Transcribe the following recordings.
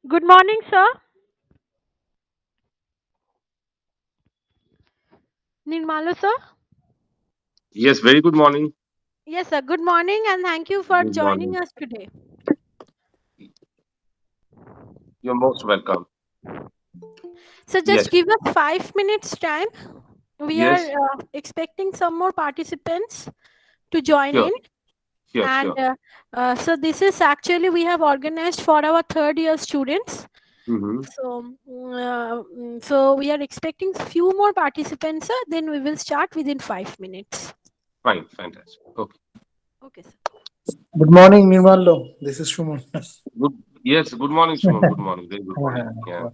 Good morning, sir. Nirmala, sir. Yes, very good morning. Yes, sir. Good morning, and thank you for Good joining morning. us today. You're most welcome. So, just Yes, give us 5 minutes time. We are yes, expecting some more participants to join sure, in, sure, and sure. so this is actually we have organized for our third year students. Mm-hmm. So we are expecting few more participants, sir. Then we will start within 5 minutes. Fine, fantastic. Okay, Okay, sir. Good morning, Nivaldo. This is Shuman. good. Yes, good morning, Suman. Good morning. Very good morning. Yeah.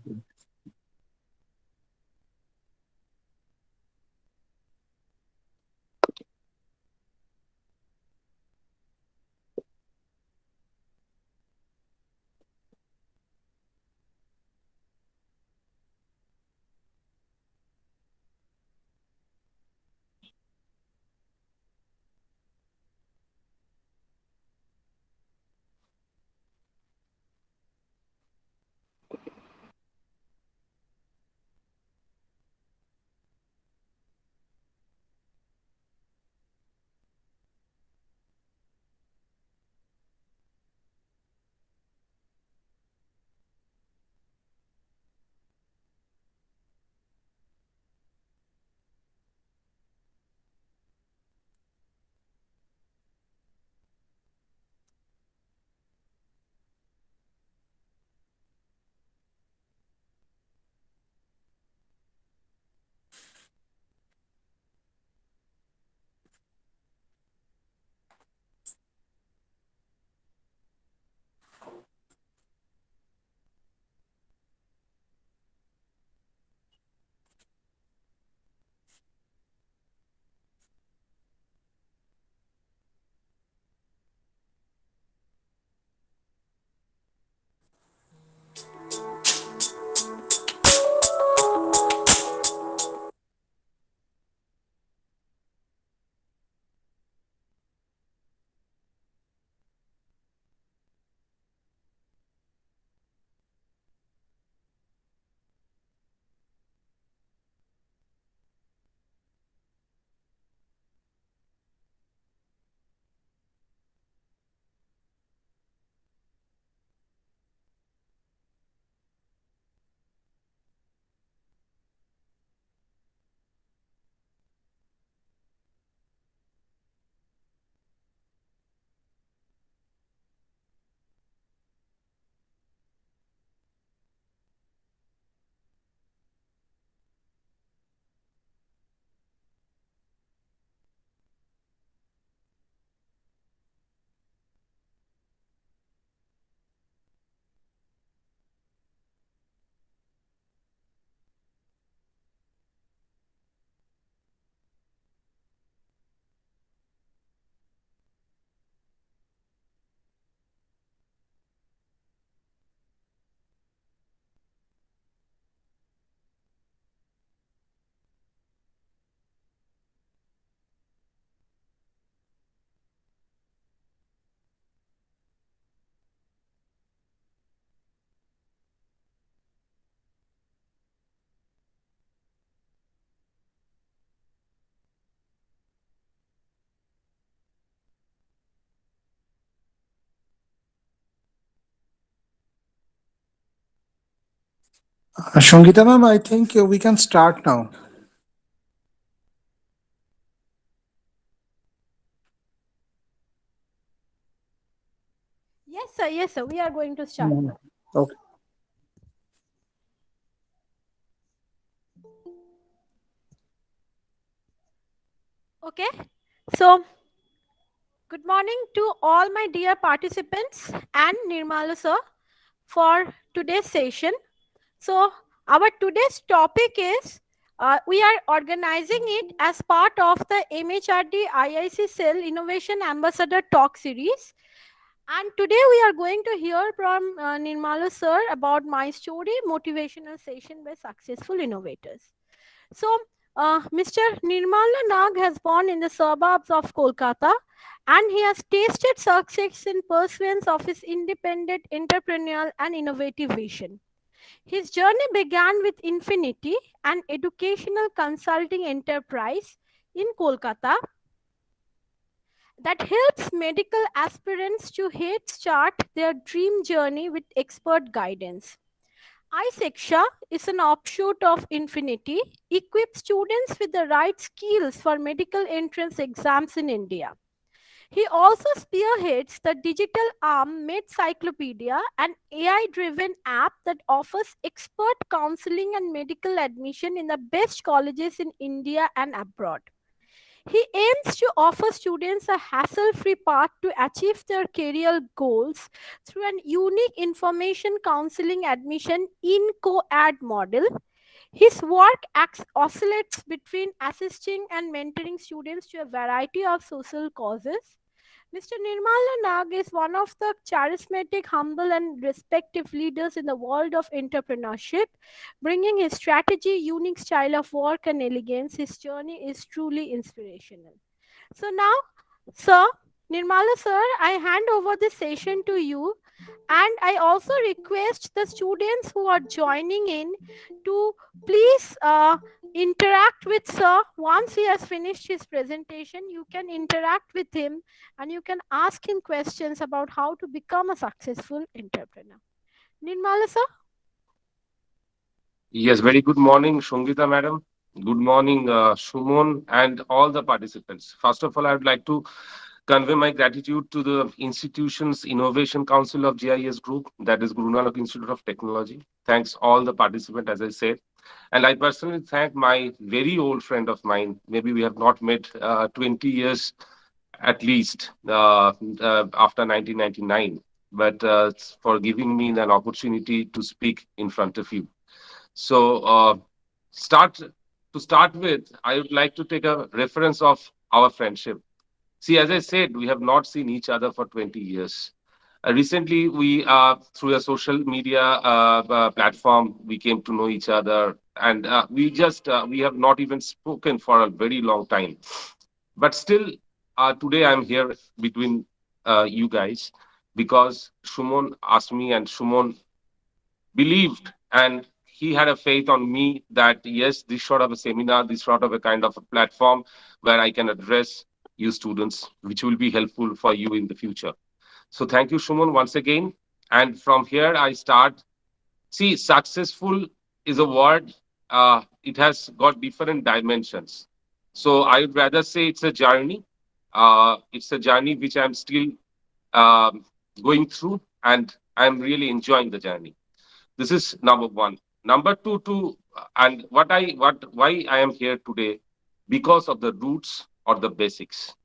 Shungita ma'am, I think we can start now. Yes, sir. Yes, sir. We are going to start Mhm. now. Okay. Okay. So, good morning to all my dear participants and Nirmala sir for today's session. So, our today's topic is we are organizing it as part of the MHRD IIC Cell Innovation Ambassador Talk Series. And today we are going to hear from Nirmala sir about my story, motivational session by successful innovators. So, Mr. Nirmala Nag has born in the suburbs of Kolkata and he has tasted success in pursuance of his independent, entrepreneurial, and innovative vision. His journey began with Infinity, an educational consulting enterprise in Kolkata that helps medical aspirants to head start their dream journey with expert guidance. iSeksha is an offshoot of Infinity, equips students with the right skills for medical entrance exams in India. He also spearheads the digital arm MedCyclopedia, an AI driven app that offers expert counseling and medical admission in the best colleges in India and abroad. He aims to offer students a hassle free path to achieve their career goals through an unique information counseling admission in co-ed model. His work oscillates between assisting and mentoring students to a variety of social causes. Mr. Nirmala Nag is one of the charismatic, humble, and respected leaders in the world of entrepreneurship. Bringing his strategy, unique style of work, and elegance, his journey is truly inspirational. So now, sir, Nirmala sir, I hand over the session to you, and I also request the students who are joining in to please interact with sir. Once he has finished his presentation, you can interact with him and you can ask him questions about how to become a successful entrepreneur. Nirmala sir? Yes, very good morning, Shongita madam. Good morning, Shumon, and all the participants. First of all, I would like to convey my gratitude to the institution's Innovation Council of GIS Group, that is Guru Nanak Institute of Technology. Thanks all the participants, as I said. And I personally thank my very old friend of mine. Maybe we have not met 20 years at least after 1999, but for giving me an opportunity to speak in front of you. So, start to start with, I would like to take a reference of our friendship. See, as I said, we have not seen each other for 20 years. Recently, we through a social media platform, we came to know each other, and we have not even spoken for a very long time. But still, today I'm here between you guys because Shumon asked me, and Shumon believed and he had a faith on me that yes, this sort of a seminar, this sort of a kind of a platform where I can address you students, which will be helpful for you in the future. So thank you, Shumon, once again. And from here, I start. See, successful is a word. It has got different dimensions. So I would rather say it's a journey. It's a journey which I'm still um, going through, and I'm really enjoying the journey. This is number one. Number two, and why I am here today, because of the roots or the basics.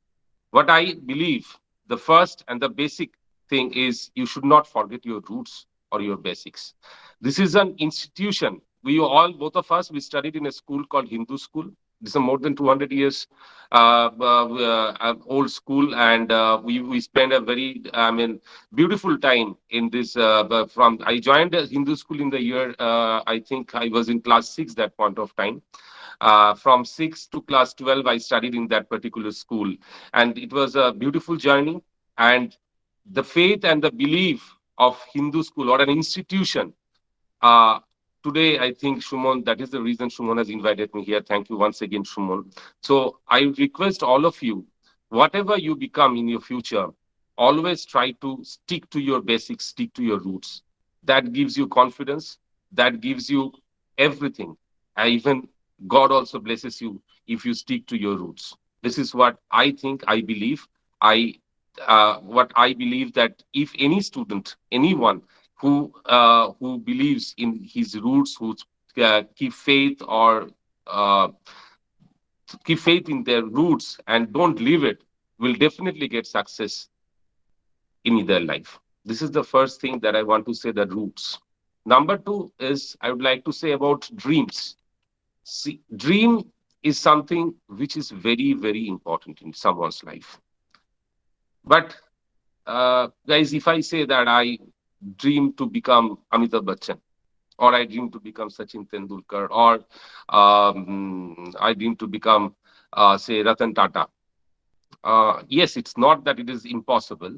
What I believe, the first and the basic thing is you should not forget your roots or your basics. This is an institution. We all, both of us, we studied in a school called Hindu School. This is a more than 200 years old school, and we spent a very, I mean, beautiful time in this. From I joined a Hindu school in the year, I think I was in class six that point of time. From 6 to class 12, I studied in that particular school. And it was a beautiful journey. And the faith and the belief of Hindu school or an institution, uh, today, I think, Shumon, that is the reason Shumon has invited me here. Thank you once again, Shumon. So I request all of you, whatever you become in your future, always try to stick to your basics, stick to your roots. That gives you confidence, that gives you everything. Even God also blesses you if you stick to your roots. This is what I think, I believe. What I believe that if any student, anyone who believes in his roots, who keep faith or uh, keep faith in their roots and don't leave it, will definitely get success in their life. This is the first thing that I want to say, the roots. Number two is I would like to say about dreams. See, dream is something which is very, very important in someone's life. But guys, if I say that I dream to become Amitabh Bachchan, or I dream to become Sachin Tendulkar, or I dream to become, say, Ratan Tata. Yes, it's not that it is impossible,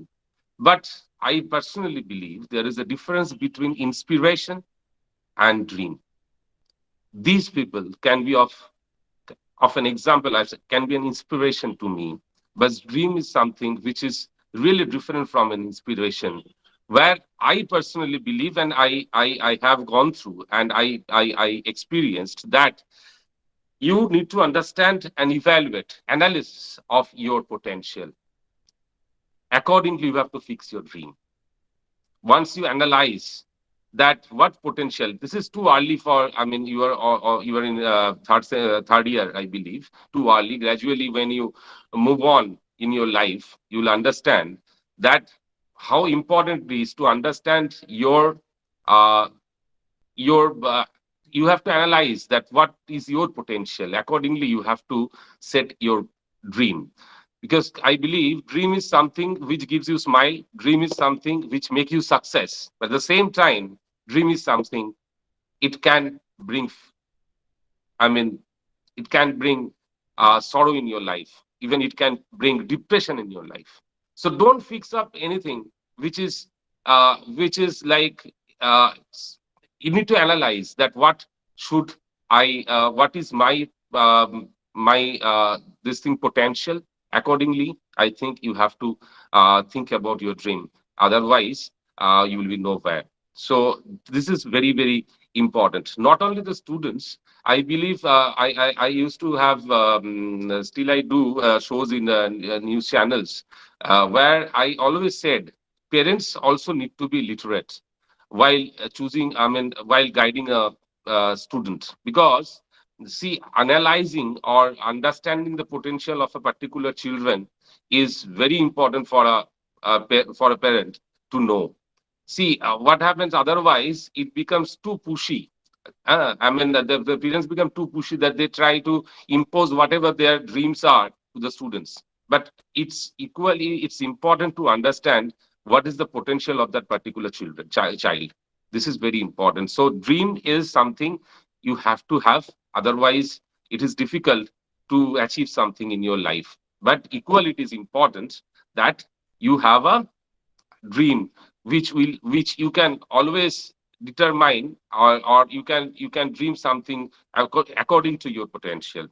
but I personally believe there is a difference between inspiration and dream. These people can be of an example, as can be an inspiration to me, but dream is something which is really different from an inspiration, where I personally believe, and I have gone through and I experienced that you need to understand and evaluate analysis of your potential. Accordingly, you have to fix your dream. Once you analyze that what potential, this is too early for, I mean, you are, or you are in third year, I believe, too early. Gradually, when you move on in your life, you will understand that how important it is to understand uh, your you have to analyze that what is your potential. Accordingly, you have to set your dream, because I believe dream is something which gives you smile, dream is something which make you success, but at the same time dream is something, it can bring, I mean, it can bring sorrow in your life, even it can bring depression in your life. So don't fix up anything which is like, uh, you need to analyze that what should what is my my this thing potential. Accordingly, I think you have to think about your dream. Otherwise, you will be nowhere. So this is very, very important. Not only the students, I believe, I used to have, still I do, shows in news channels, where I always said parents also need to be literate while choosing, I mean, while guiding a student. Because, see, analyzing or understanding the potential of a particular children is very important for for a parent to know. See, what happens otherwise, it becomes too pushy. I mean, the parents become too pushy that they try to impose whatever their dreams are to the students. But it's important to understand what is the potential of that particular child. This is very important. So dream is something you have to have. Otherwise, it is difficult to achieve something in your life. But equally, it is important that you have a dream which you can always determine, or you can dream something according to your potential.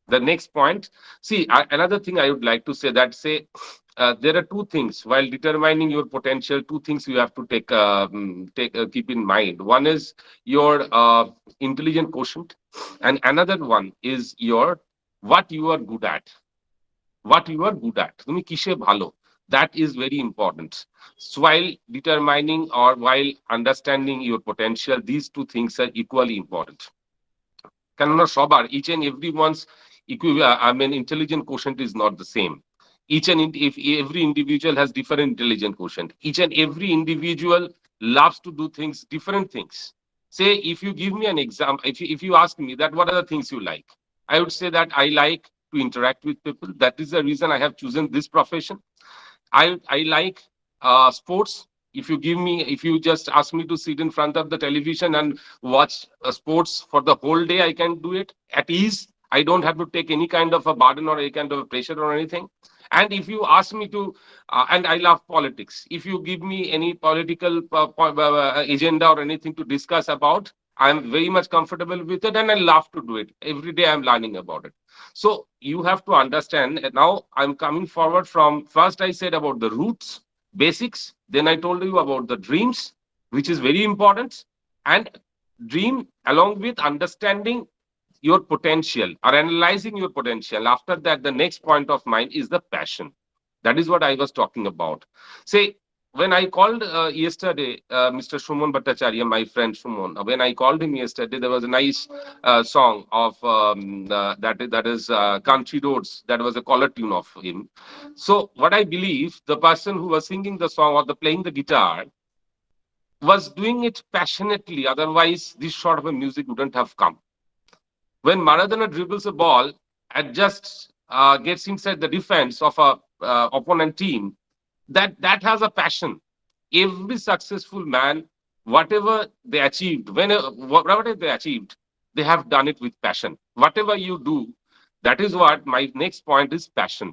The next point, see, another thing I would like to say, that say, there are two things while determining your potential. Two things you have to keep in mind. One is your intelligent quotient, and another one is your what you are good at. What you are good at, তুমি কিসে ভালো, that is very important. So while determining or while understanding your potential, these two things are equally important. কেননা সবার, each and everyone's I mean, intelligent quotient is not the same. If every individual has different intelligent quotient, each and every individual loves to do things, different things. Say, if you give me an example, if you ask me that what are the things you like, I would say that I like to interact with people. That is the reason I have chosen this profession. I like sports. If you just ask me to sit in front of the television and watch sports for the whole day, I can do it at ease. I don't have to take any kind of a burden or any kind of a pressure or anything. And if you ask me to, and I love politics. If you give me any political agenda or anything to discuss about, I'm very much comfortable with it, and I love to do it. Every day I'm learning about it. So you have to understand. Now I'm coming forward from, first I said about the roots, basics. Then I told you about the dreams, which is very important. And dream along with understanding your potential or analyzing your potential. After that, the next point of mine is the passion. That is what I was talking about. Say, when I called yesterday, Mr. Shumon Bhattacharya, my friend Shumon, when I called him yesterday, there was a nice song of that is Country Roads. That was a color tune of him. So, what I believe, the person who was singing the song or playing the guitar was doing it passionately. Otherwise, this sort of a music wouldn't have come. When Maradona dribbles a ball and just gets inside the defense of a opponent team, that has a passion. Every successful man whatever they achieved, whatever they achieved, they have done it with passion. Whatever you do, that is what my next point is, passion.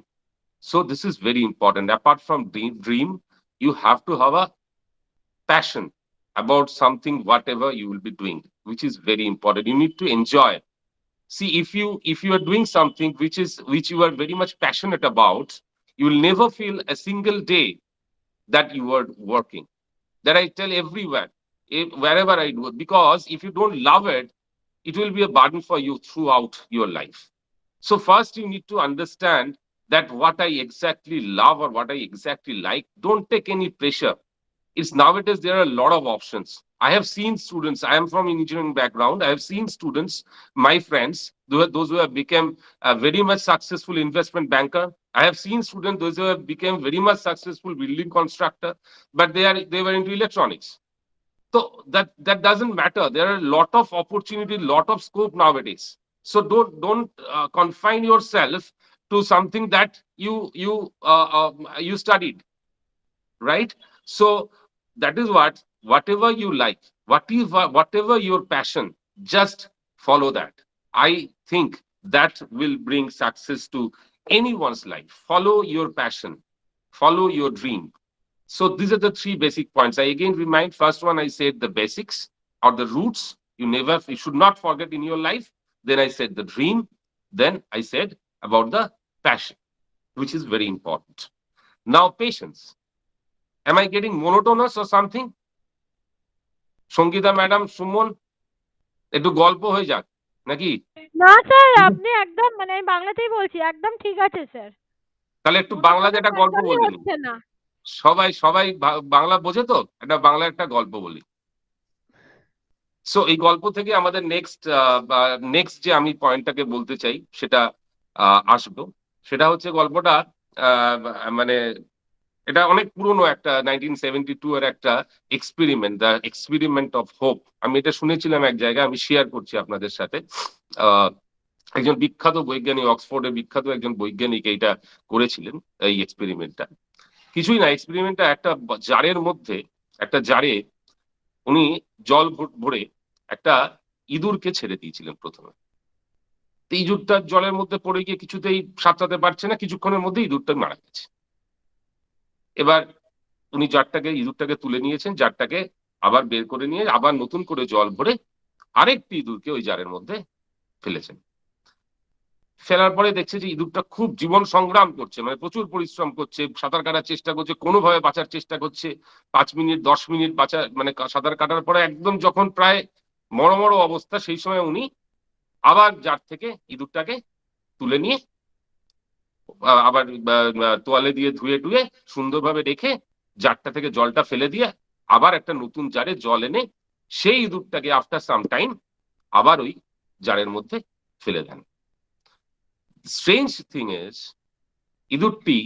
So this is very important. Apart from dream, you have to have a passion about something, whatever you will be doing, which is very important. You need to enjoy. See, if you are doing something which you are very much passionate about, you will never feel a single day that you are working. That I tell everywhere, wherever I do it, because if you don't love it, it will be a burden for you throughout your life. So first you need to understand that what I exactly love or what I exactly like. Don't take any pressure. It's nowadays there are a lot of options. I have seen students, I am from engineering background, I have seen students, my friends, those who have become a very much successful investment banker. I have seen students, those who have become very much successful building constructor, but they were into electronics. So that doesn't matter. There are a lot of opportunity, lot of scope nowadays. So don't confine yourself to something that you studied, right? So that is whatever you like, whatever your passion, just follow that. I think that will bring success to anyone's life. Follow your passion, follow your dream. So these are the three basic points. I again remind, first one I said the basics or the roots you should not forget in your life. Then I said the dream. Then I said about the passion, which is very important. Now patience. Am I getting monotonous or something? Sangita madam, Suman, একটু গল্প হয়ে যাক নাকি? না sir, আপনি একদম মানে আমি বাংলাতেই বলছি, একদম ঠিক আছে স্যার। তাহলে একটু বাংলা একটা গল্প একদমই বলবেন। হচ্ছে না। সবাই সবাই বাংলা বোঝে তো? একটা বাংলা একটা গল্প বলি। সো এই গল্প থেকে আমাদের নেক্সট যে আমি পয়েন্টটাকে বলতে চাই সেটা আসবো। সেটা হচ্ছে গল্পটা মানে এটা অনেক পুরনো, একটা 1972 এর একটা experiment, the experiment of hope. আমি এটা শুনেছিলাম এক জায়গায়, আমি শেয়ার করছি আপনাদের সাথে। একজন বিখ্যাত বৈজ্ঞানিক, অক্সফোর্ডের বিখ্যাত একজন বৈজ্ঞানিক এইটা করেছিলেন, এই এক্সপেরিমেন্টটা। কিছুই না, এক্সপেরিমেন্টটা একটা জারে উনি জল ভরে একটা ইঁদুরকে ছেড়ে দিয়েছিলেন প্রথমে। ইঁদুরটা জলের মধ্যে পড়ে গিয়ে কিছুতেই সাঁতরাতে পারছে না, কিছুক্ষণের মধ্যে ইঁদুরটা মারা গেছে। এবার উনি ইঁদুরটাকে তুলে নিয়েছেন, জারটাকে আবার বের করে নিয়ে আবার নতুন করে জল ভরে আরেকটি ইঁদুরকে ওই জারের মধ্যে ফেলেছেন। ফেলার পরে দেখছে যে ইঁদুরটা খুব জীবন সংগ্রাম করছে, মানে প্রচুর পরিশ্রম করছে, সাঁতার কাটার চেষ্টা করছে, কোনোভাবে বাঁচার চেষ্টা করছে। 5 মিনিট 10 মিনিট মানে সাঁতার কাটার পরে একদম যখন প্রায় মরমর অবস্থা, সেই সময় উনি আবার জার থেকে ইঁদুরটাকে তুলে নিয়ে আবার তোয়ালে দিয়ে ধুয়ে টুয়ে সুন্দরভাবে রেখে জারটা থেকে জলটা ফেলে দিয়ে আবার একটা নতুন জারে জল এনে সেই ইঁদুরটাকে আফটার সাম টাইম আবার ওই জারের মধ্যে ফেলে দেন। স্ট্রেঞ্জ থিং ইজ, ইঁদুরটি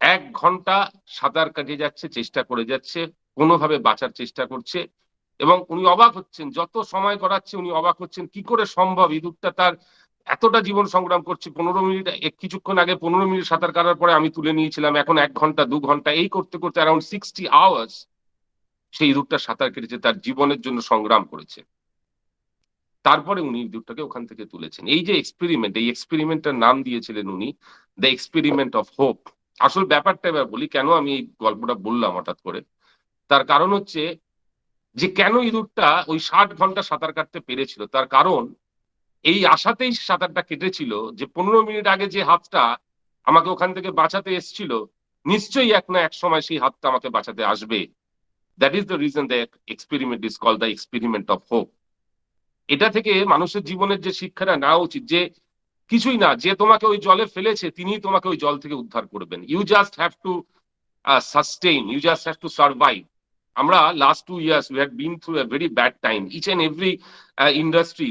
1 ঘন্টা সাঁতার কাটিয়ে যাচ্ছে, চেষ্টা করে যাচ্ছে, কোনোভাবে বাঁচার চেষ্টা করছে, এবং উনি অবাক হচ্ছেন, যত সময় গড়াচ্ছে উনি অবাক হচ্ছেন কি করে সম্ভব ইঁদুরটা তার এতটা জীবন সংগ্রাম করছে। 15 মিনিট, কিছুক্ষণ আগে 15 মিনিট সাঁতার কাটার পরে আমি তুলে নিয়েছিলাম, এখন 1 ঘন্টা 2 ঘন্টা, এই করতে করতে অ্যারাউন্ড 60 আওয়ার্স সেই ইঁদুরটা সাঁতার কেটেছে, তার জীবনের জন্য সংগ্রাম করেছে। তারপরে উনি ইঁদুরটাকে ওখান থেকে তুলেছেন। এই যে এক্সপেরিমেন্ট, এই এক্সপেরিমেন্টটার নাম দিয়েছিলেন উনি দ্য এক্সপেরিমেন্ট অফ হোপ। আসল ব্যাপারটা এবার বলি, কেন আমি এই গল্পটা বললাম হঠাৎ করে। তার কারণ হচ্ছে যে কেন ইঁদুরটা ওই 60 ঘন্টা সাঁতার কাটতে পেরেছিল, তার কারণ এই আশাতেই সাঁতারটা কেটেছিল যে 15 মিনিট আগে যে হাতটা আমাকে ওখান থেকে বাঁচাতে এসেছিল, নিশ্চয়ই এক না এক সময় সেই হাতটা আমাকে বাঁচাতে আসবে। That is the reason the experiment is called the experiment of hope. এটা থেকে মানুষের জীবনের যে শিক্ষাটা নেওয়া উচিত, যে কিছুই না, যে তোমাকে ওই জলে ফেলেছে তিনিই তোমাকে ওই জল থেকে উদ্ধার করবেন। You just have to sustain, you just have to survive. আমরা last 2 years we had been through a very bad time. Each and every industry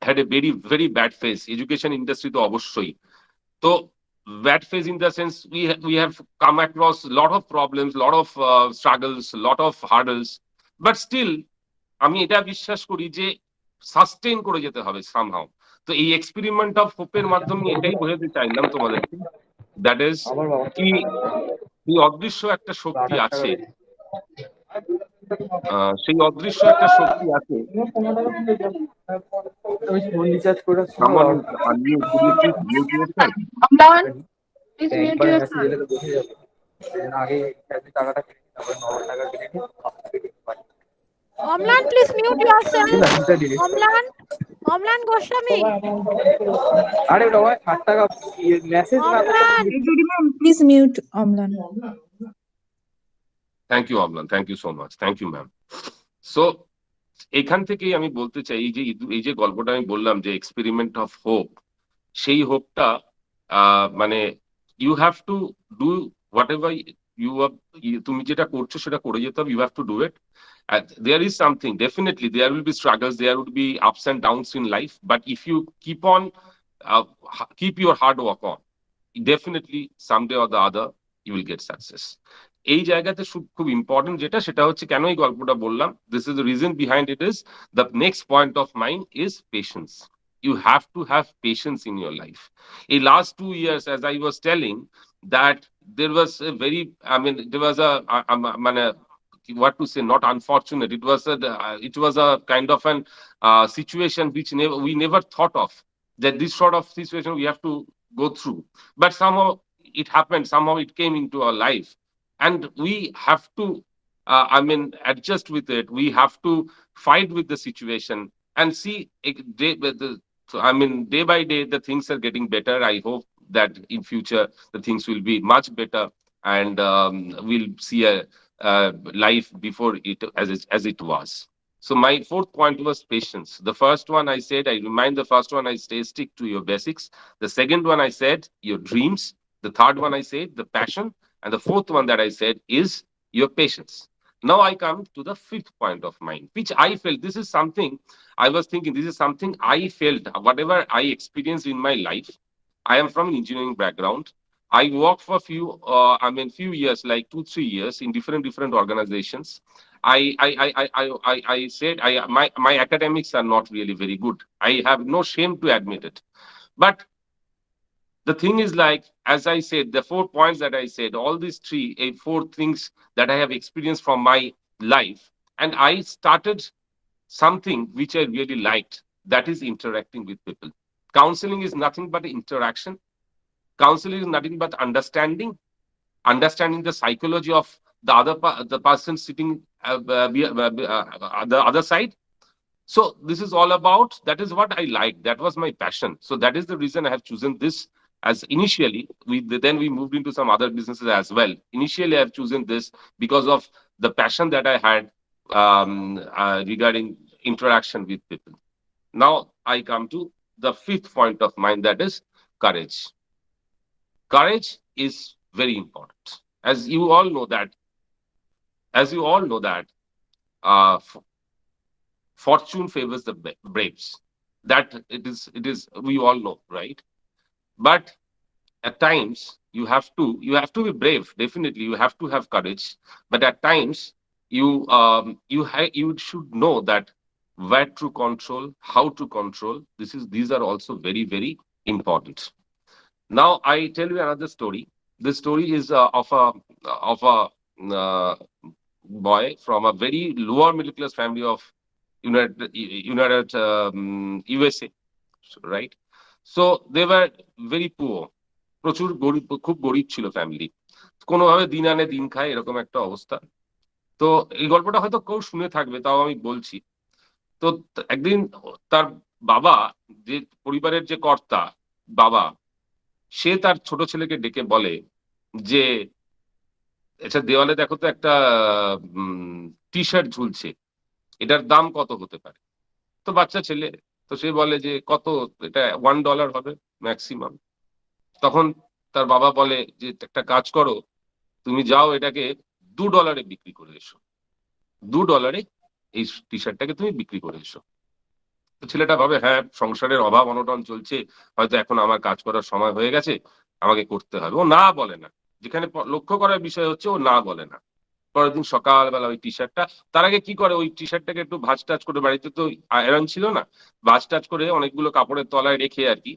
had a very very bad phase. Education industry তো অবশ্যই। তো bad phase in the sense we have come across a lot of problems, lot of struggles, lot of hurdles, but still আমি এটা বিশ্বাস করি যে sustain করে যেতে হবে সামহাউ। তো এই এক্সপেরিমেন্ট অফ হোপের মাধ্যমে এটাই বোঝাতে চাইলাম তোমাদেরকে, দ্যাট ইজ কি অদৃশ্য একটা শক্তি আছে সেই অদৃশ্য একটা শক্তি আছে। Someone is unmute. Could you please mute yourself? Please mute yourself. Omlan, please mute yourself. Omlan, Omlan Goswami. Omlan. Please mute Omlan. Thank you, Amlan. Thank you so much. Thank you, ma'am. So, এখান থেকেই আমি বলতে চাই এই যে গল্পটা আমি বললাম যে এক্সপেরিমেন্ট অফ হোপ, সেই হোপটা মানে you have to do whatever তুমি যেটা করছো সেটা করে যেতে হবে, you have to do it. There is something, definitely there will be struggles, there would be ups and downs in life, but if you keep your hard work on, definitely someday or the other you will get success. এই জায়গাতে খুব important যেটা, সেটা হচ্ছে কেন এই গল্পটা বললাম, this is the reason behind it is the next point of mind is patience. You have to have patience in your life. In last 2 years, as I was telling, that there was a very, I mean, there was what to say, not unfortunate. It was a kind of an situation which we never thought of, that this sort of situation we have to go through. But somehow it happened, somehow it came into our life. And we have to, adjust with it. We have to fight with the situation and see, day by day, the things are getting better. I hope that in future, the things will be much better, and we'll see a life before it as it was. So my fourth point was patience. The first one I said, I remind the first one, I stick to your basics. The second one I said, your dreams. The third one I said, the passion. And the fourth one that I said is your patience. Now I come to the fifth point of mine, which I felt, this is something I was thinking, this is something I felt, whatever I experienced in my life. I am from an engineering background. I worked for few years, like 2-3 years in different organizations. I said my academics are not really very good. I have no shame to admit it. But the thing is, like, as I said, the 4 points that I said, all these four things that I have experienced from my life, and I started something which I really liked, that is interacting with people. Counseling is nothing but interaction. Counseling is nothing but understanding the psychology of the person sitting the other side. So this is all about, that is what I like, that was my passion. So that is the reason I have chosen this as initially. Then we moved into some other businesses as well. Initially I have chosen this because of the passion that I had regarding interaction with people. Now I come to the fifth point of mine, that is courage. Courage is very important. As you all know that fortune favors the braves. That it is we all know, right? But at times you have to be brave. Definitely you have to have courage. But at times you should know that where to control, how to control. These are also very, very important. Now I tell you another story. This story is of a boy from a very lower middle class family of United USA, right? So they were very poor. প্রচুর গরিব, খুব গরিব ছিল family, কোনোভাবে দিন আনে দিন খায়, এরকম একটা অবস্থা। তো এই গল্পটা হয়তো কেউ শুনে থাকবে, তাও আমি বলছি। তো একদিন তার বাবা, যে পরিবারের যে কর্তা বাবা, সে তার ছোট ছেলেকে ডেকে বলে যে, আচ্ছা দেওয়ালে দেখো তো একটা টি শার্ট ঝুলছে, এটার দাম কত হতে পারে? তো বাচ্চা ছেলে, তো সে বলে যে কত, এটা $1 হবে ম্যাক্সিমাম। তখন তার বাবা বলে যে একটা কাজ করো, তুমি যাও এটাকে $2 বিক্রি করে এসো, $2 এই টি শার্টটাকে তুমি বিক্রি করে এসো। তো ছেলেটা ভাবে, হ্যাঁ সংসারের অভাব অনটন চলছে, হয়তো এখন আমার কাজ করার সময় হয়ে গেছে, আমাকে করতে হবে। ও না বলে না। যেখানে লক্ষ্য করার বিষয় হচ্ছে ও না বলে না। পরের দিন সকালবেলা ওই টি শার্টটা, তার আগে কি করে, ওই টি শার্টটাকে একটু ভাঁজ টাচ করে, বাড়িতে তো আয়রন ছিল না, ভাঁজ টাচ করে অনেকগুলো কাপড়ের তলায় রেখে আর কি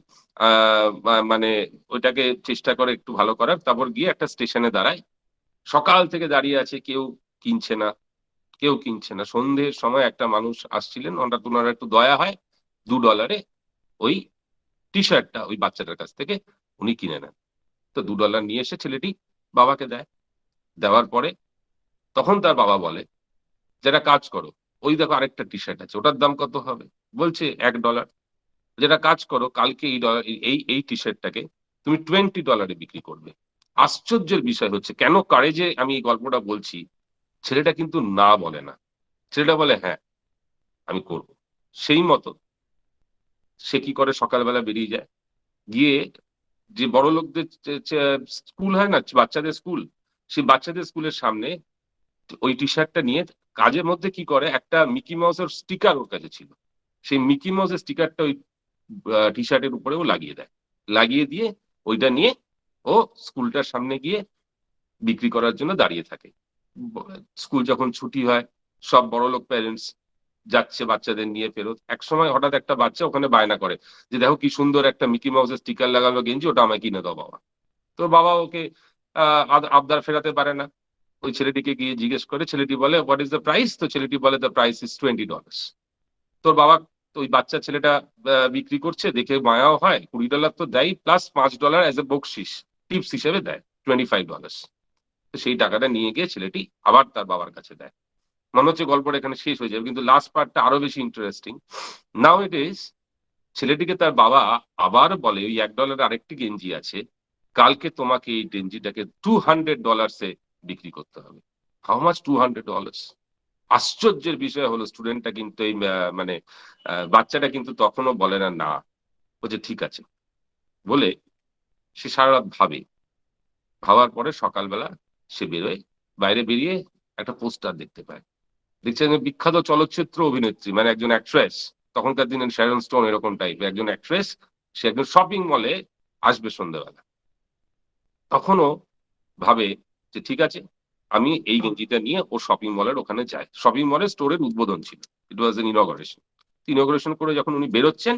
মানে ওইটাকে চেষ্টা করে একটু ভালো করার, তারপর গিয়ে একটা স্টেশনে দাঁড়ায়। সকাল থেকে দাঁড়িয়ে আছে, কেউ কিনছে না, কেউ কিনছে না। সন্ধ্যের সময় একটা মানুষ আসছিলেন, ওনার একটু দয়া হয়, $2 ওই টি শার্টটা ওই বাচ্চাটার কাছ থেকে উনি কিনে নেন। তো $2 নিয়ে এসে ছেলেটি বাবাকে দেয়। দেওয়ার পরে তখন তার বাবা বলে, "যেটা কাজ করো, ওই দেখো আরেকটা টি শার্ট আছে, ওটার দাম কত হবে?" বলছে $1। যেটা কাজ করো, কালকে এই টি শার্টটাকে তুমি $20 বিক্রি করবে। আশ্চর্যের বিষয় হচ্ছে, কেন কারেজে আমি এই গল্পটা বলছি, ছেলেটা কিন্তু না বলে না। ছেলেটা বলে, "হ্যাঁ, আমি করব।" সেই মতো সে কি করে, সকালবেলা বেরিয়ে যায়। গিয়ে যে বড়লোকদের স্কুল হয় না? বাচ্চাদের স্কুল, সেই বাচ্চাদের স্কুলের সামনে ওই টি শার্টটা নিয়ে কাজের মধ্যে কি করে, একটা মিকি মাউসের স্টিকার ওর কাছে ছিল। সেই মিকি মাউসের স্টিকারটা ওই টি শার্টের উপরেও লাগিয়ে দেয়। লাগিয়ে দিয়ে ওইটা নিয়ে ও স্কুলটার সামনে গিয়ে বিক্রি করার জন্য দাঁড়িয়ে থাকে। ব স্কুল যখন ছুটি হয়, সব বড়লোক প্যারেন্টস যাচ্ছে বাচ্চাদের নিয়ে ফেরত। একসময় হঠাৎ একটা বাচ্চা ওখানে বায়না করে যে, "দেখো কি সুন্দর একটা মিকি মাউসের স্টিকার লাগানো গেঞ্জি, ওটা আমায় কিনে দাও বাবা।" তো বাবা ওকে আ আবদার ফেরাতে পারে না। ওই ছেলেটিকে গিয়ে জিজ্ঞেস করে, ছেলেটি বলে, "হোয়াট ইস দ্য প্রাইস?" তো ছেলেটি বলে, "দ্য প্রাইস ইস $20." তোর বাবা, তো ওই বাচ্চা ছেলেটা বিক্রি করছে দেখে মায়াও হয়। $20 তো দেয়ই, প্লাস $5 অ্যাজ এ বকশিস, টিপস হিসেবে দেয়। $25। তো সেই টাকাটা নিয়ে গিয়ে ছেলেটি আবার তার বাবার কাছে দেয়। মনে হচ্ছে গল্পটা এখানে শেষ হয়ে যাবে, কিন্তু লাস্ট পার্টটা আরো বেশি ইন্টারেস্টিং। নাও ইট ইজ, ছেলেটিকে তার বাবা আবার বলে, "ওই $1 আরেকটি গেঞ্জি আছে। কালকে তোমাকে এই গেঞ্জিটাকে $200 এ বিক্রি করতে হবে।" How much $200? আশ্চর্যের বিষয় হলো, স্টুডেন্টটা কিন্তু এই মানে বাচ্চাটা কিন্তু তখনও বলে না, না। বলছে, "ঠিক আছে।" বলে সে সারারাত ভাবে। ভাবার পরে সকালবেলা সে বেরোয়। বাইরে বেরিয়ে একটা পোস্টার দেখতে পায়। দেখছে যে বিখ্যাত চলচ্চিত্র অভিনেত্রী, মানে একজন অ্যাক্ট্রেস। তখনকার দিনে শ্যারন স্টোন এরকম টাইপের একজন অ্যাক্ট্রেস। সে একজন শপিং মলে আসবে সন্ধ্যাবেলা। তখনও ভাবে যে, ঠিক আছে, আমি এই গেঞ্জিটা নিয়ে ও শপিং মলের ওখানে যাই। শপিং মলের স্টোরের উদ্বোধন ছিল। ইট ওয়াজ অ্যান ইনঅগারেশন। ইনঅগারেশন করে যখন উনি বেরোচ্ছেন,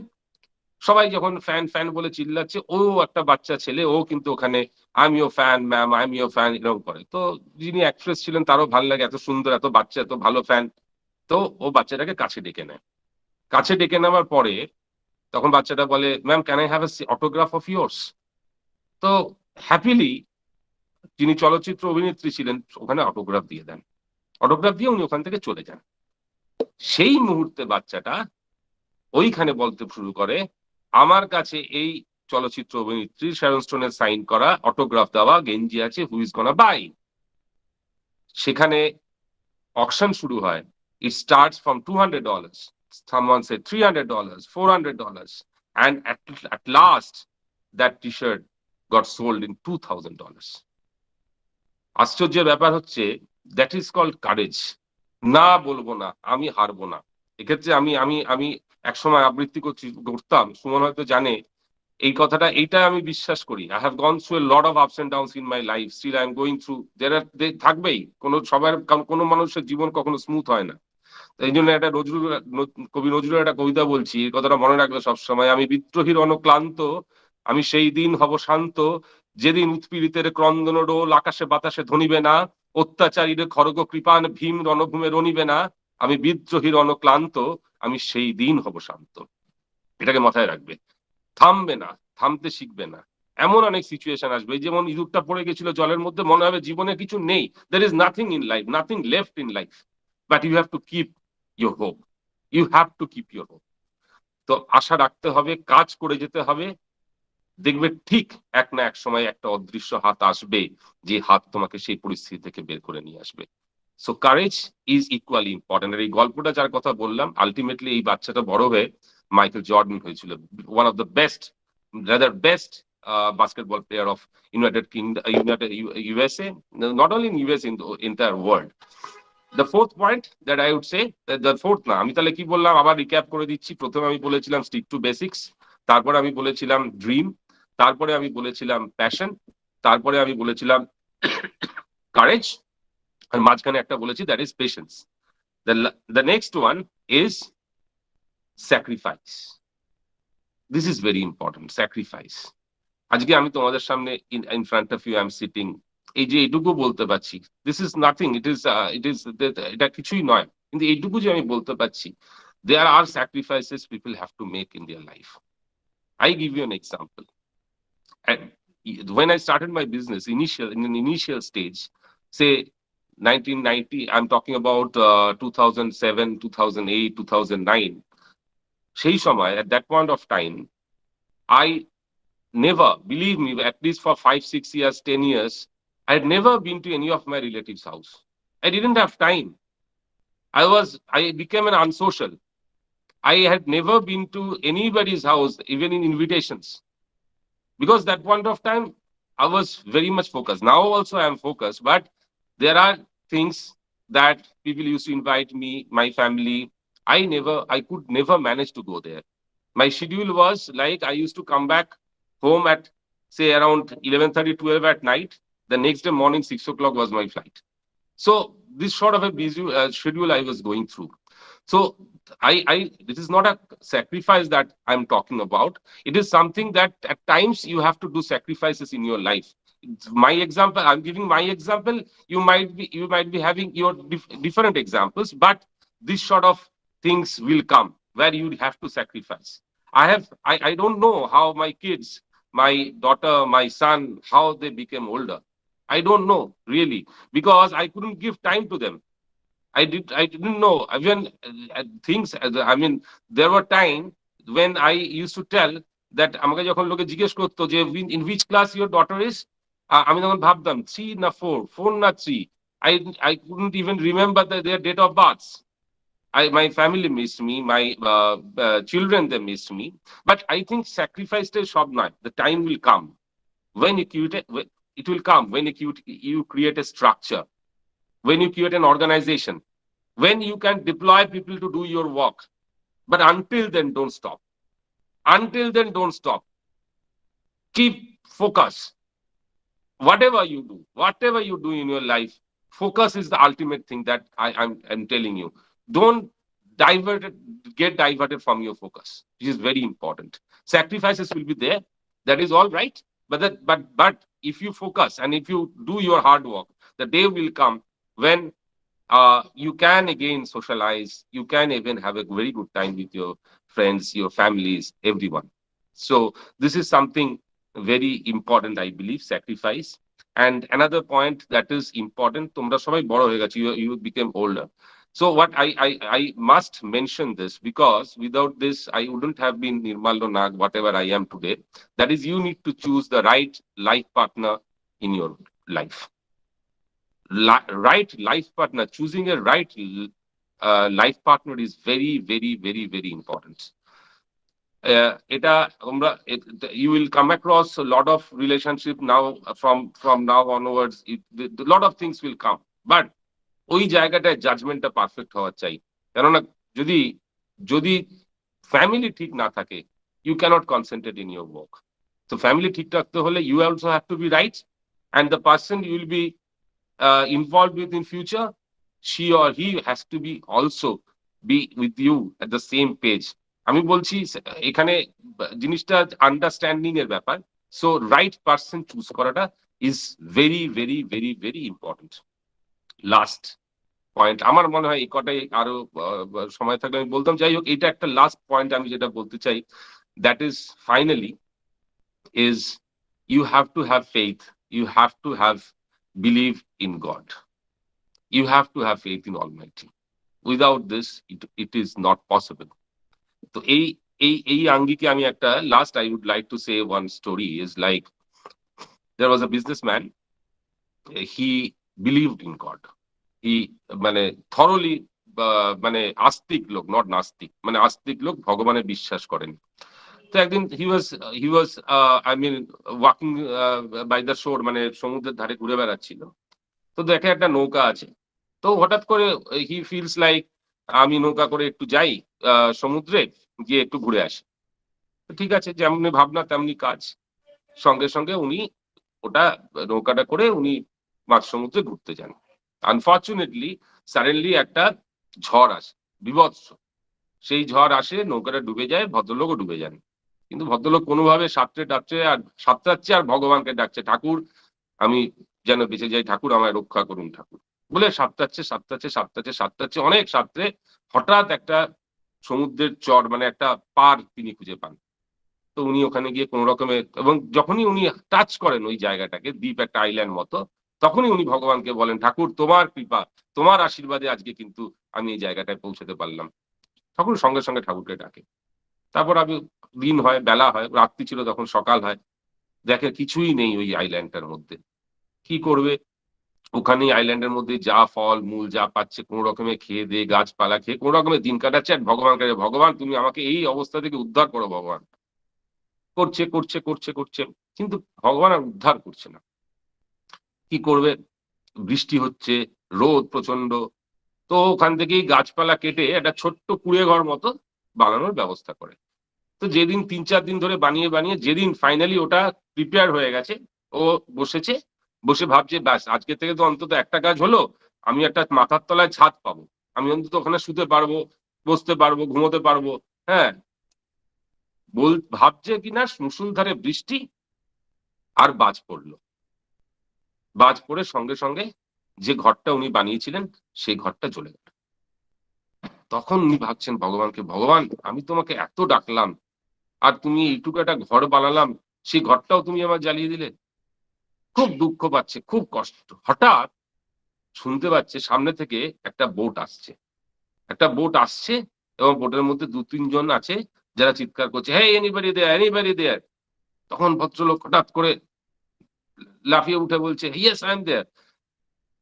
সবাই যখন ফ্যান, ফ্যান বলে চিল্লাচ্ছে, ও একটা বাচ্চা ছেলে, ও কিন্তু ওখানে, "I am your fan ma'am, I am your fan" এরকম করে। তো যিনি অ্যাক্ট্রেস ছিলেন তারও ভাল লাগে, এত সুন্দর, এত বাচ্চা, এত ভালো ফ্যান। তো ও বাচ্চাটাকে কাছে ডেকে নেয়। কাছে ডেকে নেওয়ার পরে তখন বাচ্চাটা বলে, "ma'am, can I have autograph of yours?" তো হ্যাপিলি যিনি চলচ্চিত্র অভিনেত্রী ছিলেন ওখানে অটোগ্রাফ দিয়ে দেন। অটোগ্রাফ দিয়ে উনি ওখান থেকে চলে যান। সেই মুহূর্তে বাচ্চাটা ওইখানে বলতে শুরু করে, "আমার কাছে এই চলচ্চিত্র অভিনেত্রী শ্যারন স্টোনের সাইন করা অটোগ্রাফ দেওয়া গেঞ্জি আছে, হু ইস গোনা বাই?" সেখানে অকশন শুরু হয়। It starts from $200. Someone said $300, $400, and at last that t-shirt got sold in $2000. আশ্চর্যের ব্যাপার হচ্ছে, দ্যাট ইজ কল্ড কারেজ। না বলবো না, আমি হারবো না। এক্ষেত্রে আমি আমি আমি একসময় আবৃত্তি করতাম। সুমন হয়তো জানে এই কথাটা, এইটা আমি বিশ্বাস করি। I have gone through a lot of ups and downs in my life. Still I am going through. থাকবেই। কোনো মানুষের জীবন কখনো স্মুথ হয় না। এইজন্য একটা কবি নজরুলের একটা কবিতা বলছি, এই কথাটা মনে রাখবে সবসময়। "আমি বিদ্রোহীর অনক্লান্ত, আমি সেই দিন হব শান্ত, যেদিন উৎপীড়িতের ক্রন্দন রোল আকাশে বাতাসে ধ্বনিবে না, অত্যাচারীর খড়গ কৃপান ভীম রণভূমে রণিবে না। আমি বিদ্রোহীর অনক্লান্ত, আমি সেই দিন হব শান্ত।" এটাকে মাথায় রাখবে। থামবে না, থামতে শিখবে না। এমন অনেক সিচুয়েশন আসবে, এই যেমন ইঁদুরটা পড়ে গেছিল জলের মধ্যে, মনে হবে জীবনে কিছু নেই। There is nothing in life, nothing left in life. But you have to keep your hope. You have to keep your hope. তো আশা রাখতে হবে, কাজ করে যেতে হবে। দেখবে ঠিক এক না এক সময় একটা অদৃশ্য হাত আসবে, যে হাত তোমাকে সেই পরিস্থিতি থেকে বের করে নিয়ে আসবে। So courage is equally important. আর এই গল্পটা যার কথা বললাম, আল্টিমেটলি এই বাচ্চাটা বড় হয়ে মাইকেল জর্ডান হয়েছিল। One of the best, rather best basketball player of united USA, not only in USA, in the entire world. The fourth point that I would say, the fourth না, আমি তাহলে কি বললাম আবার রিক্যাপ করে দিচ্ছি। প্রথমে আমি বলেছিলাম স্টিক টু বেসিক্স, তারপরে আমি বলেছিলাম ড্রিম, তারপরে আমি বলেছিলাম প্যাশন, তারপরে আমি বলেছিলাম কারেজ, আর মাঝখানে একটা বলেছি, that is patience. The next one is sacrifice. This is very important, sacrifice. আজকে আমি তোমাদের সামনে in front of you I am sitting, এই যে এইটুকু বলতে পারছি, this is nothing, it is এটা কিছুই নয়, কিন্তু এইটুকু যে আমি বলতে পারছি, there are sacrifices people have to make in their life. I give you an example. And when I started my business, in an initial stage, say 1990, I'm talking about 2007, 2008, 2009. সেই সময়, at that point of time, I never, believe me, at least for 5, 6 years, 10 years, I had never been to any of my relatives' house. I didn't have time. I became an unsocial. I had never been to anybody's house, even in invitations. Because that point of time, I was very much focused. Now also I am focused, but there are things that people used to invite me, my family. I could never manage to go there. My schedule was like I used to come back home at say around 11:30, 12 at night. The next day morning, 6 o'clock was my flight. So this sort of a busy schedule I was going through. So this is not a sacrifice that I'm talking about. It is something that at times you have to do sacrifices in your life. My example, I'm giving my example. You might be having your different examples, but this sort of things will come where you have to sacrifice. I don't know how my kids, my daughter, my son, how they became older. I don't know really, because I couldn't give time to them. I didn't know even things. I mean, there were time when I used to tell that আমাকে যখন লোকে জিজ্ঞেস করতো যে in which class your daughter is, আমি তখন ভাবতাম 3 না 4, 4 না 3. I couldn't even remember their date of birth. My family missed me, my children, they missed me. But I think sacrifice is সব নয়. The time will come when it will come when you create a structure, when you create an organization, when you can deploy people to do your work. But until then, don't stop. Until then, don't stop. Keep focus. Whatever you do in your life, focus is the ultimate thing that I'm telling you. Don't get diverted from your focus. This is very important. Sacrifices will be there. That is all right. But if you focus and if you do your hard work, the day will come when you can again socialize. You can even have a very good time with your friends, your families, everyone. So this is something very important, I believe, sacrifice. And another point that is important, তোমরা সবাই বড় হয়ে গেছো, you became older. So what I must mention this, because without this I wouldn't have been Nirmal Nag, whatever I am today. That is, you need to choose the right life partner in your life. Right life partner, choosing a right life partner is very, very, very, very important. You will come across a lot of relationship now, from now onwards. A lot of things will come, but ওই জায়গাটায় জাজমেন্টটা perfect হওয়া চাই। কেননা যদি যদি family ঠিক না থাকে, you cannot concentrate in your work. So family ঠিক রাখতে হলে you also have to be right, and the person you will be involved with in future, she or he has to be also be with you at the same page. আমি বলছি এখানে জিনিসটা understanding এর ব্যাপার। So right person choose করাটা is very very very very important. Last point, আমার মনে হয় এই কটাই, আরো সময় থাকলে আমি বলতাম, যাই হোক এটা একটা লাস্ট পয়েন্ট আমি যেটা বলতে চাই, that is finally is you have to have faith, you have to have believe in God, you have to have faith in Almighty. Without this it is not possible. So এই আঙ্গিকে আমি একটা last I would like to say one story is like, there was a businessman, he believed in God. He মানে thoroughly মানে আস্তিক লোক, not নাস্তিক, মানে আস্তিক লোক, ভগবানে বিশ্বাস করেন। তো একদিন he was I mean walking by the shore, মানে সমুদ্রের ধারে ঘুরে বেড়াচ্ছিল। তো দেখে একটা নৌকা আছে, তো হঠাৎ করে he feels like আমি নৌকা করে একটু যাই সমুদ্রে, গিয়ে একটু ঘুরে আসি। ঠিক আছে, যেমনি ভাবনা তেমনি কাজ। সঙ্গে সঙ্গে উনি ওটা নৌকাটা করে উনি মাঝ সমুদ্রে ঘুরতে যান। আনফর্চুনেটলি সাডেনলি একটা ঝড় আসে, বিভৎস। সেই ঝড় আসে, নৌকাটা ডুবে যায়, ভদ্রলোকও ডুবে যান। কিন্তু ভদ্রলোক কোনোভাবে সাঁতরাচ্ছে আর ভগবানকে ডাকছে, ঠাকুর আমি যেন বেঁচে যাই ঠাকুর, আমায় রক্ষা করুন ঠাকুর বলে সাঁতরাচ্ছে অনেক সাঁতরে হঠাৎ একটা সমুদ্রের চর মানে একটা পার তিনি খুঁজে পান। তো উনি ওখানে গিয়ে কোন রকমে এবং যখনই উনি টাচ করেন ওই জায়গাটাকে, দ্বীপ একটা আইল্যান্ড মতো, তখনই উনি ভগবানকে বলেন, ঠাকুর তোমার কৃপা, তোমার আশীর্বাদে আজকে কিন্তু আমি এই জায়গাটায় পৌঁছাতে পারলাম। ঠাকুর সঙ্গে সঙ্গে ঠাকুরকে ডাকে। তারপর আমি দিন হয়, বেলা হয়, রাত্রি ছিল তখন সকাল হয়। দেখে কিছুই নেই ওই আইল্যান্ডটার মধ্যে। কি করবে? ওখানেই আইল্যান্ডের মধ্যে যা ফল মূল যা পাচ্ছে কোন রকমে খেয়ে দেয়ে গাছপালা খেয়ে কোন রকমে দিন কাটাচ্ছে আর ভগবানকে, ভগবান তুমি আমাকে এই অবস্থা থেকে উদ্ধার করো ভগবান। করছে। কিন্তু ভগবান আর উদ্ধার করছে না। কি করবে? বৃষ্টি হচ্ছে, রোদ প্রচন্ড। তো ওখান থেকেই গাছপালা কেটে একটা ছোট্ট কুঁড়েঘর মতো বানানোর ব্যবস্থা করে। তো যেদিন ৩-৪ দিন ধরে বানিয়ে যেদিন ফাইনালি ওটা প্রিপেয়ার হয়ে গেছে, ও বসেছে, বসে ভাবছে ব্যাস আজকে থেকে তো অন্তত একটা কাজ হলো, আমি একটা মাথার তলায় ছাদ পাবো। আমি অন্তত ওখানে শুতে পারবো, বসতে পারবো, ঘুমোতে পারবো। হ্যাঁ? ভাবছে কিনা মুষলধারে বৃষ্টি আর বাজ পড়লো। বাজ পড়ে সঙ্গে সঙ্গে যে ঘরটা উনি বানিয়েছিলেন সেই ঘরটা জ্বলে গেল। তখন উনি ভাবছেন ভগবানকে, ভগবান আমি তোমাকে এত ডাকলাম আর তুমি এইটুকু একটা ঘর বানালাম, সেই ঘরটাও তুমি আমার জ্বালিয়ে দিলে। খুব দুঃখ পাচ্ছে, খুব কষ্ট। হঠাৎ শুনতে পাচ্ছে সামনে থেকে একটা বোট আসছে। একটা বোট আসছে এবং বোটের মধ্যে ২-৩ জন আছে যারা চিৎকার করছে, হেই এনিবডি দেয়ার, এনিবডি দেয়ার। তখন ভদ্রলোক হঠাৎ করে লাফিয়ে উঠে বলছে, ইয়েস আই এম দেয়ার।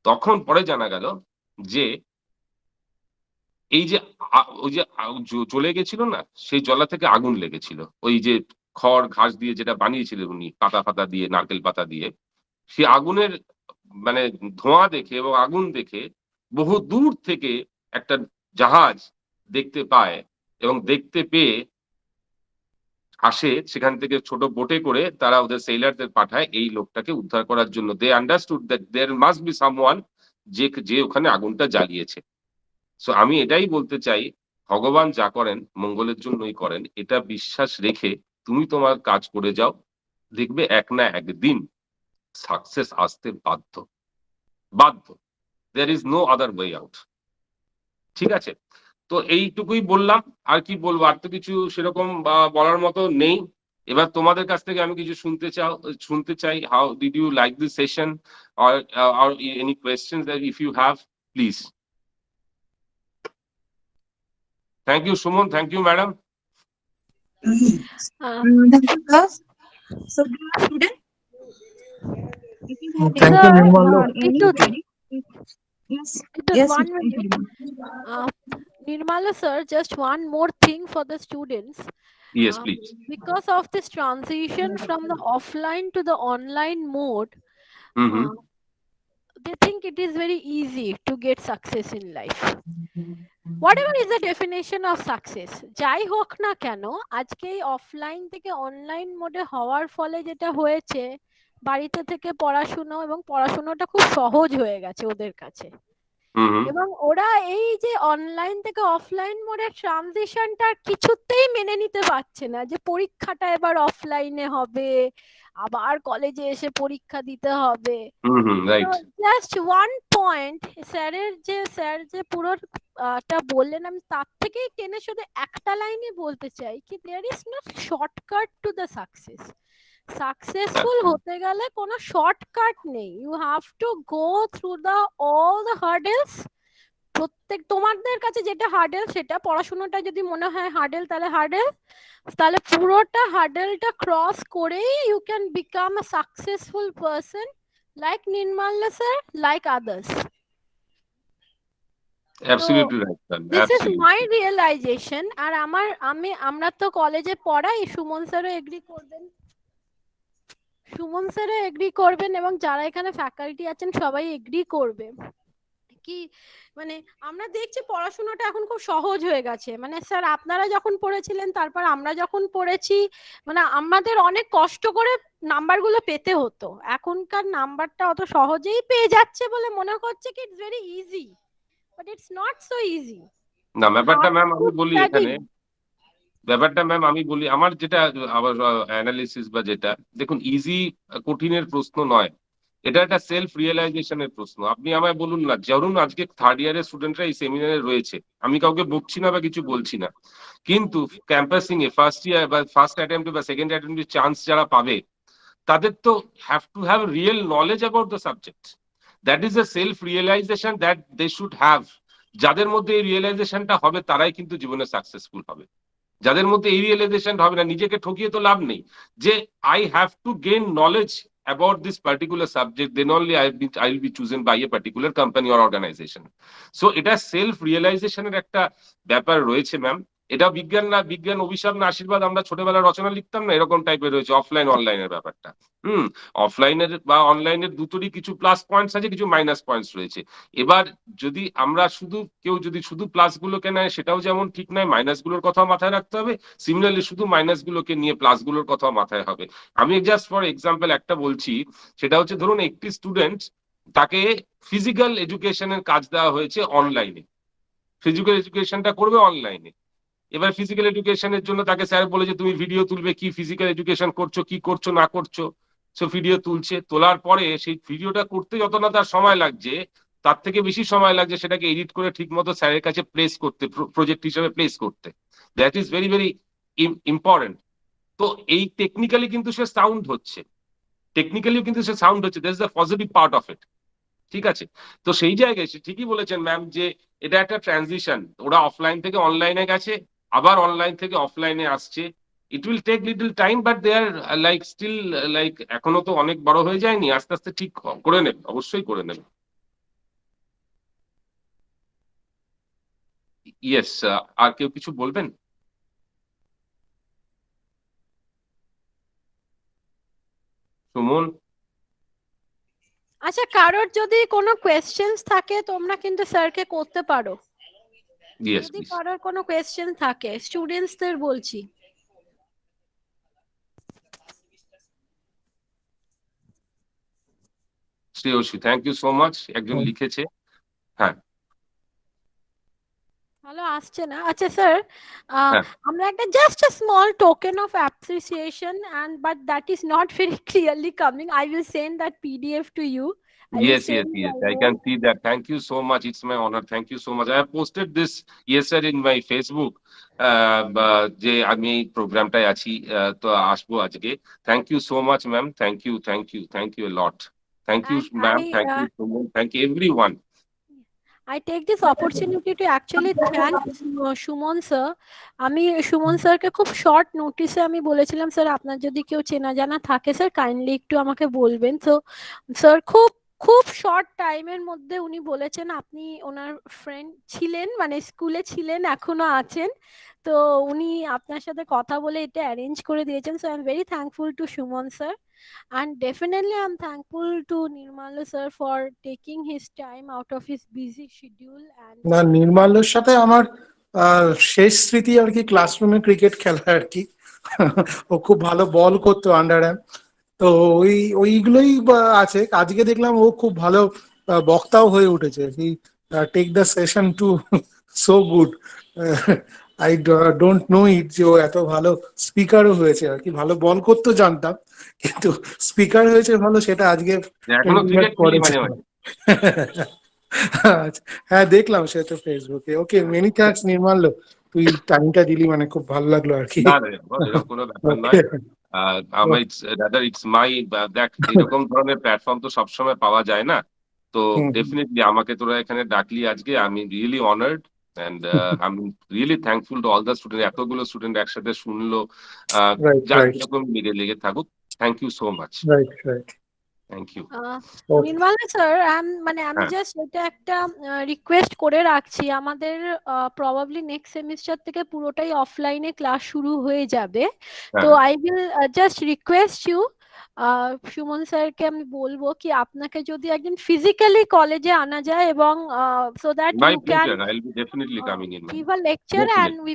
তখন পরে জানা গেল যে এই যে ওই যে জ্বলে গেছিল না? সেই জলা থেকে আগুন লেগেছিল। ওই যে খড় ঘাস দিয়ে যেটা বানিয়েছিলেন উনি পাতা ফাতা দিয়ে, নারকেল পাতা দিয়ে। সেই আগুনের মানে ধোঁয়া দেখে এবং আগুন দেখে বহু দূর থেকে একটা জাহাজ দেখতে পায় এবং দেখতে পেয়ে আসে সেখান থেকে ছোট বোটে করে তারা ওদের সেইলারদের পাঠায় এই লোকটাকে উদ্ধার করার জন্য। They understood that there must be someone যে ওখানে আগুনটা জ্বালিয়েছে। সো আমি এটাই বলতে চাই, ভগবান যা করেন মঙ্গলের জন্যই করেন। এটা বিশ্বাস রেখে তুমি তোমার কাজ করে যাও। দেখবে এক না একদিন সাকসেস আসতে বাধ্য। বাধ্য। There is no other way out. ঠিক আছে? তো এইটুকুই বললাম। আর কি বলবো? আর তো কিছু সেরকম বলার মতো নেই। এবার তোমাদের কাছ থেকে আমি কিছু শুনতে চাই। How did you like this session or any questions that if you have, please. Thank you, Suman. Thank you, madam. Thank you, class. So, dear student, if you have Thank you, Sir, Nirmala. any Vidut, query, yes, Vidut, yes, one ma'am. minute. Nirmala sir, just one more thing for the students. Yes, please. Because of this transition from the offline to the online mode, Mm-hmm. they think it is very easy to get success in life. Whatever is the definition of success, যাই হোক না কেন আজকে এই offline থেকে online মোডে হওয়ার ফলে যেটা হয়েছে, বাড়িতে থেকে পড়াশুনো এবং পড়াশোনাটা খুব সহজ হয়ে গেছে ওদের কাছে। Mm-hmm. এবং ওরা এই যে অনলাইন থেকে অফলাইন মোডের ট্রানজিশনটা কিছুতেই মেনে নিতে পারছে না, যে পরীক্ষাটা এবার অফলাইনে হবে, আবার কলেজে এসে পরীক্ষা দিতে হবে। Mm-hmm. Right. Just one point sir যে পুরো টা বললেন, আমি তার থেকেই টেনে শুধু একটা লাইনই বলতে চাই কি there is no shortcut to the success. Successful হতে গেলে কোনো শর্টকাট নেই, you have to go through the all the hurdles. প্রত্যেক তোমাদের কাছে যেটা হার্ডেল, সেটা পড়াশোনাটা যদি মনে হয় হার্ডেল তাহলে পুরোটা হার্ডেলটা ক্রস করেই you can become a successful person like Nirmalya sir, like others. Absolutely right, sir. This is Absolutely. My realisation. আর আমরা তো কলেজে পড়াই, সুমন স্যারও এগ্রি করবেন এবং যারা এখানে ফ্যাকাল্টি আছেন সবাই এগ্রি করবে কি, মানে আমরা দেখছি পড়াশোনাটা এখন খুব সহজ হয়ে গেছে। মানে স্যার আপনারা যখন পড়েছিলেন, তারপর আমরা যখন পড়েছি, মানে আমাদের অনেক কষ্ট করে নাম্বারগুলো পেতে হতো। এখনকার নাম্বারটা অত সহজেই পেয়ে যাচ্ছে বলে মনে করছে কি it's very easy, but it's not so easy. না ব্যাপারটা ম্যাম আমি বলি এখানে, ব্যাপারটা ম্যাম আমি বলি আমার যেটা আবার অ্যানালিসিস বা যেটা দেখুন, ইজি কঠিনের প্রশ্ন নয়। এটা একটা সেলফ রিয়েলাইজেশনের প্রশ্ন। আপনি আমায় বলুন না, ধরুন আজকে থার্ড ইয়ারের স্টুডেন্টরা এই সেমিনারে রয়েছে, আমি কাউকে বকছি না বা কিছু বলছি না, কিন্তু ক্যাম্পাসিং এ ফার্স্ট ইয়ার বা ফার্স্ট অ্যাটেম্পটে বা সেকেন্ড অ্যাটেম্পটে চান্স যারা পাবে, তাদের তো have to have real knowledge about the subject. That is a self realisation that they should have. যাদের মধ্যে এই রিয়েলাইজেশনটা হবে তারাই কিন্তু জীবনে সাকসেসফুল হবে। যাদের মধ্যে এই রিয়েলাইজেশন হবে না, নিজেকে ঠকিয়ে তো লাভ নেই যে I have to gain knowledge about this particular subject, then only I'll be chosen by a particular company or organization. So এটা সেলফ রিয়েলাইজেশনের একটা ব্যাপার রয়েছে ম্যাম। এটা বিজ্ঞান না, বিজ্ঞান অভিশাপ না আশীর্বাদ, আমরা ছোটবেলায় রচনা লিখতাম না, এরকম টাইপের রয়েছে অফলাইন অনলাইনের ব্যাপারটা। অফলাইনের বা অনলাইনের দুটোরই কিছু প্লাস পয়েন্টস আছে, কিছু মাইনাস পয়েন্টস রয়েছে। এবার যদি আমরা কেউ যদি শুধু প্লাস গুলোকে নেয়, সেটাও যেমন ঠিক নয়, মাইনাস গুলোর কথাও মাথায় রাখতে হবে। সিমিলারলি শুধু মাইনাস গুলোকে নিয়ে প্লাস গুলোর কথাও মাথায় হবে। আমি জাস্ট ফর এক্সাম্পল একটা বলছি, সেটা হচ্ছে ধরুন একটি স্টুডেন্ট, তাকে ফিজিক্যাল এডুকেশনের কাজ দেওয়া হয়েছে অনলাইনে, ফিজিক্যাল এডুকেশনটা করবে অনলাইনে। এবার ফিজিক্যাল এডুকেশনের জন্য তাকে স্যার বলেছে তুমি ভিডিও তুলবে, কি ফিজিক্যাল এডুকেশন করছো, কি করছো না করছো। সে ভিডিও তুলছে, তোলার পরে সেই ভিডিওটা করতে যত না তার সময় লাগছে, তার থেকে বেশি সময় লাগছে সেটাকে এডিট করে ঠিক মতো স্যারের কাছে প্লেস করতে, প্রজেক্ট হিসেবে প্লেস করতে। That is very very important. তো এই টেকনিক্যালি কিন্তু সে সাউন্ড হচ্ছে, টেকনিক্যালিও কিন্তু সে সাউন্ড হচ্ছে, that's the positive part of it. ঠিক আছে, তো সেই জায়গায় সে ঠিকই বলেছেন ম্যাম যে এটা একটা ট্রানজিশন। ওরা অফলাইন থেকে অনলাইনে গেছে, আবার অনলাইন থেকে অফলাইনে আসছে। It will take little time, but they are like still like এখনো তো অনেক বড় হয়ে যায়নি, আস্তে আস্তে ঠিক করে নেবে, অবশ্যই করে নেবে। ইয়েস, আর কেউ কিছু বলবেন? সুমন? আচ্ছা, কারোর যদি কোনো কোয়েশ্চেন্স থাকে তোমরা কিন্তু স্যারকে করতে পারো, ইয়েস যদি প্লিজ। কারোর কোনো কোয়েশ্চেন থাকে, স্টুডেন্টসদের বলছি। Shreyasi, thank you so much, একজন লিখেছে। হ্যাঁ ভালো আসছে না। আচ্ছা স্যার, হ্যাঁ আমরা একটা just a small token of appreciation and but that is not very clearly coming. I will send that PDF to you. I will Yes, send yes. by I mail. can see that. Thank you so much. It's my honor. Thank you so much. I have posted this yesterday in my Facebook. যে আমি এই প্রোগ্রামটায় আছি, তো আসবো আজকে। Thank you so much, ma'am. Thank you, thank you, thank you a lot. Thank you, And ma'am. Thank you, Suman. Thank you, everyone. I take this opportunity to actually thank Suman sir. আমি সুমন স্যারকে খুব short নোটিসে আমি বলেছিলাম sir আপনার যদি কেউ চেনা জানা থাকে স্যার কাইন্ডলি একটু আমাকে বলবেন। তো স্যার খুব খুব শর্ট টাইমের মধ্যে উনি বলেছেন আপনি ওনার ফ্রেন্ড ছিলেন, মানে স্কুলে ছিলেন, এখনো আছেন। তো উনি আপনার সাথে কথা বলে এটা অ্যারেঞ্জ করে দিয়েছেন। So I am very thankful to Suman sir, and definitely I'm thankful to Nirmala sir for taking his time out of his busy schedule. And না, নির্মাল্যর সাথে আমার শেষ স্মৃতি আর কি ক্লাসরুমে ক্রিকেট খেলা আর কি। ও খুব ভালো বল করতো আন্ডার আর্ম, তো ওইগুলোই আছে। আজকে দেখলাম ও খুব ভালো বক্তাও হয়ে উঠেছে। He take the session to so good. I don't know it যে ও এত ভালো স্পিকারও হয়েছে আর কি। ভালো বল করতো জানতাম, কিন্তু স্পিকার হয়েছে ভালো সেটা আজকে এখনো ক্রিকেট খেলি মাঝে মাঝে। হ্যাঁ দেখলাম সে তো ফেসবুকে। ওকে, মেনি থ্যাঙ্কস নির্মাল্য, তুই টাইমটা দিলি, মানে খুব ভালো লাগলো আর কি। না রে, এরকম কোনো ব্যাপার নয়। আমার ইটস মাই, দেখ এরকম ধরনের প্ল্যাটফর্ম তো সবসময় পাওয়া যায় না। তো ডেফিনেটলি আমাকে তোরা এখানে ডাকলি আজকে, আমি রিয়েলি অনার্ড অ্যান্ড আমি really thankful to all the student. এতগুলো স্টুডেন্ট একসাথে শুনলো, যার যেরকম লেগে থাকুক। Thank you so much. Right right, thank you. Nirmala sir, আমি জাস্ট এটা একটা রিকোয়েস্ট করে রাখছি, আমাদের প্রবাবলি নেক্সট সেমিস্টার থেকে পুরোটাই অফলাইনে ক্লাস শুরু হয়ে যাবে। তো I will just request you, Suman স্যারকে আমি বলবো কি আপনাকে যদি একদিন ফিজিক্যালি কলেজে আনা যায় এবং so that My you can pleasure. I'll be definitely coming in. give a lecture Definitely. and we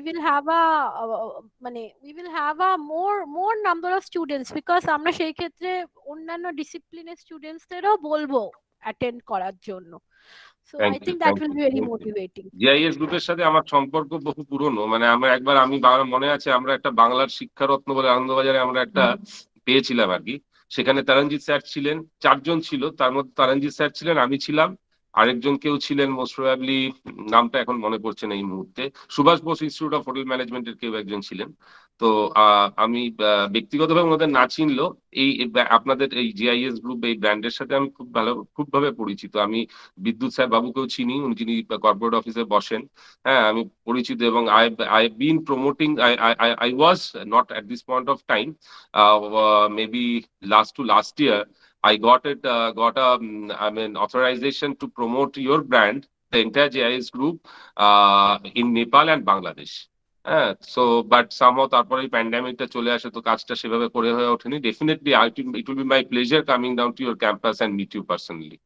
will have a more number of students, because আমরা সেই ক্ষেত্রে অন্যান্য ডিসিপ্লিনের স্টুডেন্টসদেরও বলবো অ্যাটেন্ড করার জন্য। So I think that will be very motivating. GIS গ্রুপের সাথে আমার সম্পর্ক বহু পুরনো, মানে আমি মনে আছে আমরা একটা বাংলার শিক্ষারত্ন বলে আনন্দবাজারে আমরা একটা পেয়েছিলাম আর কি। সেখানে তারানজিৎ স্যার ছিলেন, 4 জন ছিল, তার মধ্যে তারানজিৎ স্যার ছিলেন, আমি ছিলাম, আরেকজন কেউ ছিলেন, মোস্ট প্রবাবলি নামটা এখন মনে পড়ছে না এই মুহূর্তে, Subhash Bose institute of hotel ম্যানেজমেন্টের কেউ একজন ছিলেন। তো আমি ব্যক্তিগতভাবে ওনাদের না চিনলেও আপনাদের এই জিআইএস গ্রুপ এই ব্র্যান্ডের সাথে আমি খুব ভাবে পরিচিত। আমি বিদ্যুৎ স্যার বাবুকেও চিনি, উনি যিনি কর্পোরেট অফিসে বসেন। হ্যাঁ, আমি পরিচিত, এবং I been promoting, I was not at this point of time, maybe last year I got a authorization to promote your brand, the entire JIS group, in Nepal and Bangladesh. So but somehow তারপরে এই প্যান্ডেমিকটা চলে আসে, তো কাজটা সেভাবে করে হয়ে ওঠেনি। Definitely it will be my pleasure coming down to your campus and meet you personally.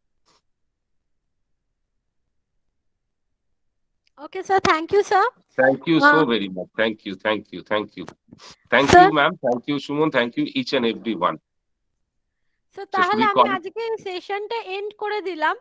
Okay, sir. Thank you, sir. Thank you so Uh, very much. Thank you. Sir? You, ma'am. Thank you, Suman. Thank you, each and everyone. So So should তাহলে we আমি call it? আজকে সেশনটা and করে দিলাম।